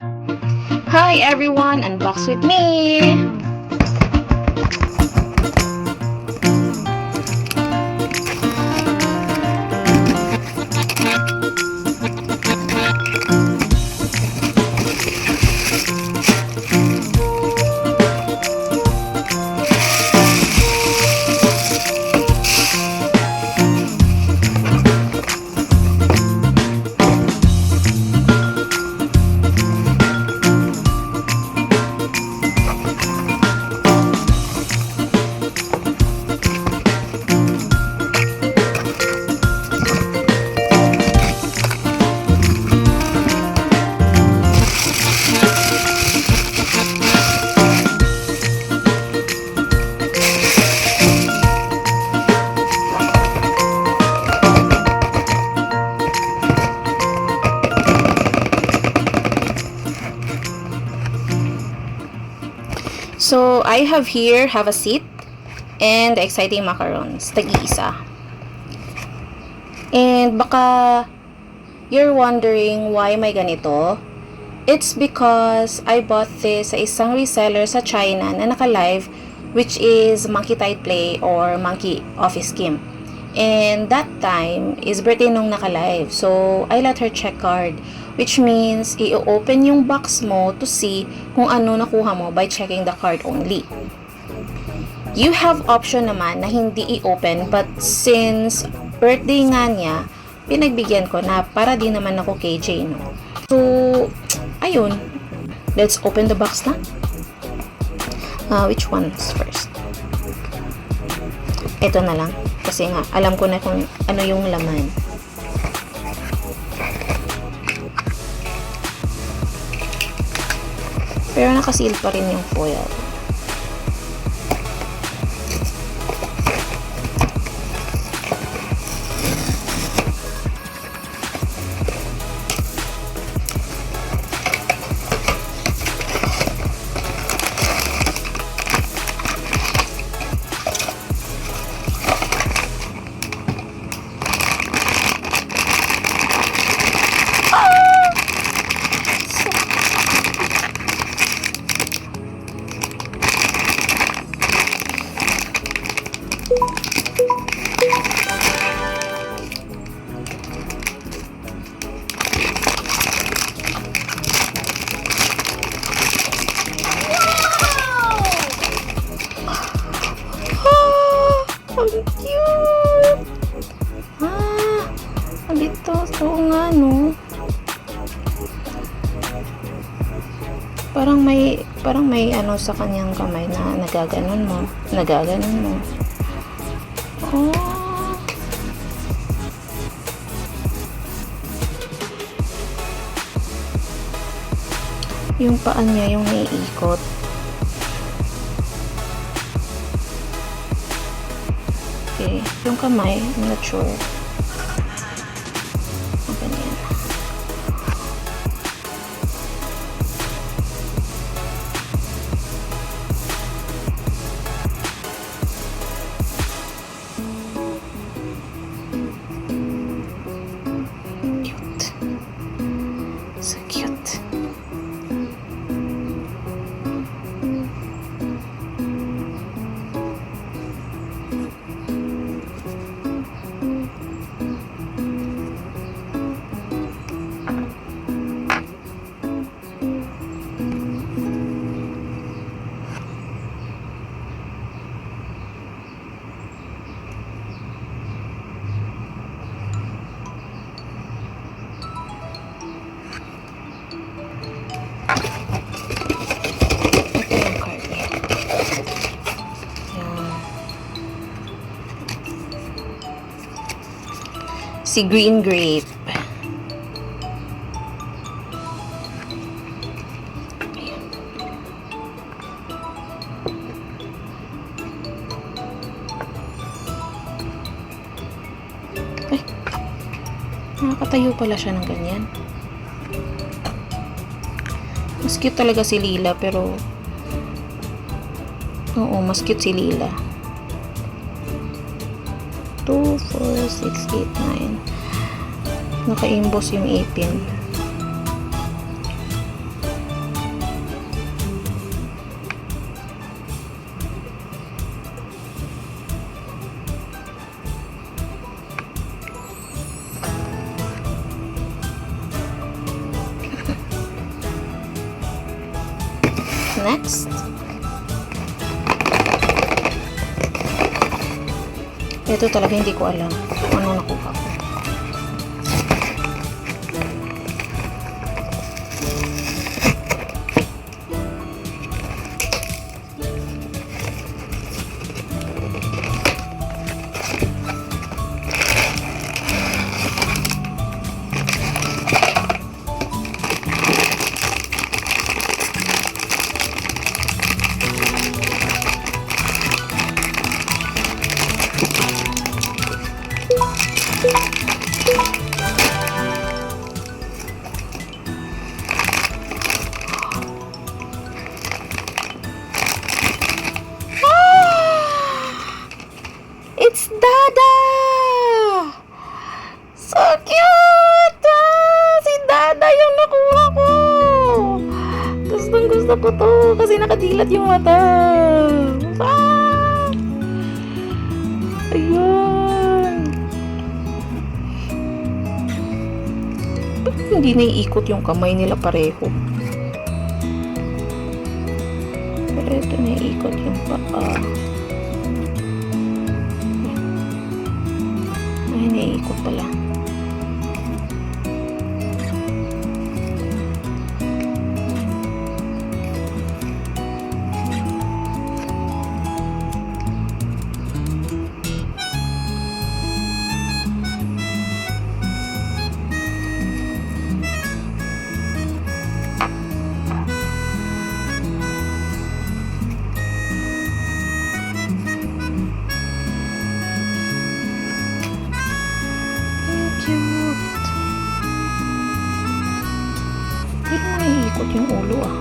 Hi everyone, unbox with me! So, I have a seat and the exciting macarons, tag-iisa. And baka you're wondering why may ganito? It's because I bought this sa isang reseller sa China na naka-live, which is Monkey Tide Play or Monkey Office Kim. And that time is birthday nung naka-live. So, I let her check card, which means i-open yung box mo to see kung ano nakuha mo by checking the card only. You have option naman na hindi i-open, but since birthday nga niya, pinagbigyan ko na para di naman ako KJ, no? So, ayun. Let's open the box na. Which one's first? Ito na lang. Kasi nga, alam ko na kung ano yung laman. Pero nakaseal pa rin yung foil. Ang cute! Dito. Oo nga, no? Parang may ano sa kanyang kamay na nagaganon mo. Oh! Yung paan niya, yung naiikot. Okay. Yung kamay, I'm not sure. Ganyan. Cute. So cute. Si Green Grape. Ayan. Ay, nakakatayo pala siya ng ganyan. Mas cute talaga si Lila, pero oo, mas cute si Lila. 2, 4, 6, 8, 9. Naka-emboss yung ipin. next? Ito talaga hindi ko alam kung ano nakuha ko. It's Dada! So cute! Si Dada yung nakuha ko! Gustong gusto ko to kasi nakadilat yung mata. Ah! Ayun! Ba't hindi naiikot yung kamay nila pareho? Pero ito naiikot yung paa. Ay, naiikot pala. Cute. Pero naiikot yung ulo ah.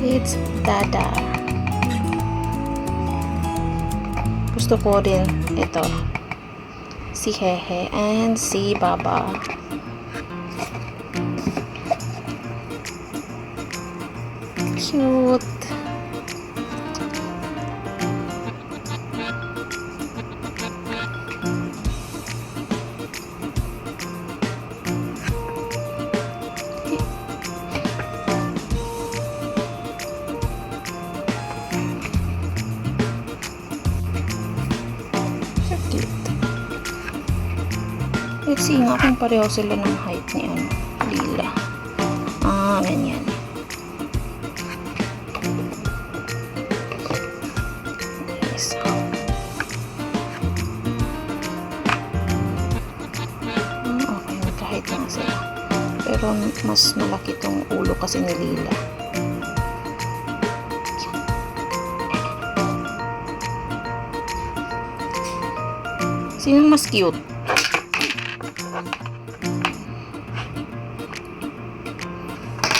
It's Dada. Gusto ko din ito. Si Hehe and si Baba. Cute. So cute. Let's see nga kung pareho sila ng height ni ano, Lila. Ah, ganyan. Okay, magkahit lang sila. Pero mas malaki tong ulo kasi ni Lila. Sino mas cute?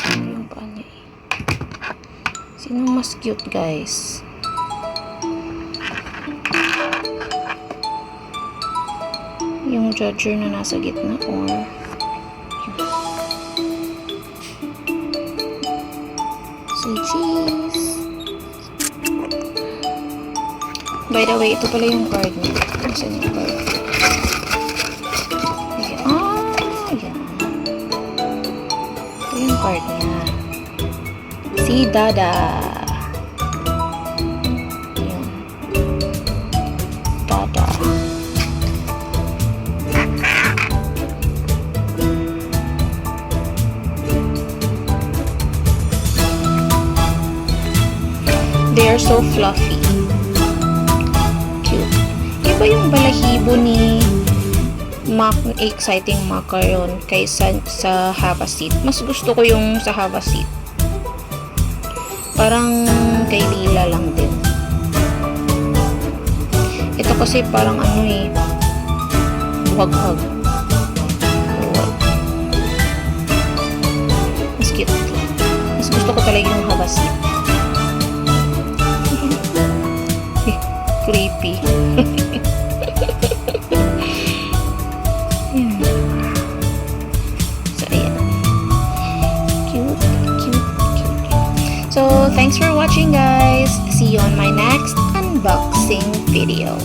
Ano yung paa niya eh? Sino mas cute, guys? Yung judger na nasa gitna or si cheese. By the way, ito pala yung card niya. Nasaan yung card? Ayan. Ah, yan. Ito yung card niya. Si Dada. Ayan. Dada. They are so fluffy. Cute. Iba yung balahibo ni Exciting Macaron kaysa sa Hava Seat. Mas gusto ko yung sa Hava Seat. Parang kay Lila lang din. Ito kasi parang ano eh, buhag-hag. Mas cute. Mas gusto ko talaga yung Hava Seat. Creepy. Ayan. So, ayan. Cute, cute, cute. So, thanks for watching guys. See you on my next unboxing video.